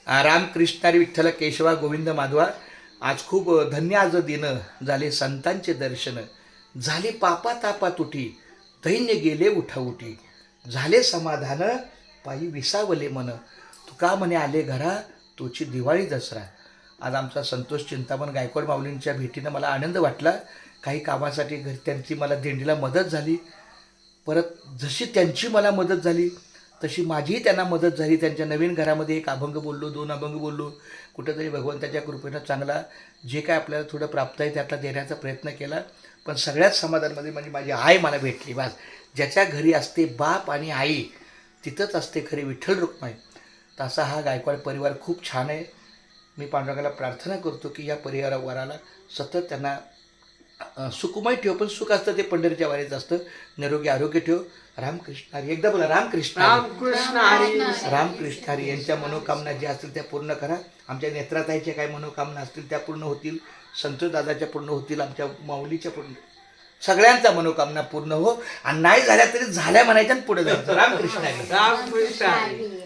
रामकृष्णारी विठ्ठल केशवा गोविंद माधवा. आज खूप धन्य आज दिन झाले संतांचे दर्शन. झाले पापा तापा तुटी दैन्य गेले उठाउटी. झाले समाधान पायी विसावले मन. तुका म्हणे आले घरा तुझी दिवाळी दसरा. आज आमचा संतोष चिंतामण गायकवाड माऊलींच्या भेटीनं मला आनंद वाटला. काही कामासाठी घरी त्यांची मला दिंडीला मदत झाली. परत जशी त्यांची मला मदत झाली तशी माझीही त्यांना मदत झाली. त्यांच्या नवीन घरामध्ये एक अभंग बोललो, 2 अभंग बोललो. कुठंतरी भगवंताच्या कृपेनं चांगला जे काय आपल्याला थोडं प्राप्त आहे त्यातला देण्याचा प्रयत्न केला. पण सगळ्यात समाधानमध्ये म्हणजे माझी आई मला भेटली. बस ज्याच्या घरी असते बाप आणि आई तिथंच असते खरी विठ्ठल रुक्माई. तसा हा गायकवाड परिवार खूप छान आहे. मी पांडुरंगाला प्रार्थना करतो की या परिवाराला सतत त्यांना सुखमय ठेव. पण सुख असतं ते पंढरीच्या वारीत असतं. निरोगी आरोग्य ठेव. रामकृष्ण हरी. एकदा बोला रामकृष्ण रामकृष्ण हरी. रामकृष्ण हरी. यांच्या मनोकामना ज्या असतील त्या पूर्ण करा. आमच्या नेत्राताईच्या काही मनोकामना असतील त्या पूर्ण होतील. संतोष दादाच्या पूर्ण होतील. आमच्या माऊलीच्या पूर्ण, सगळ्यांचा मनोकामना पूर्ण हो. आणि नाही झाल्या तरी झाल्या म्हणायच्या आणि पुढे जायचं. रामकृष्ण हरी. रामकृष्ण हरी.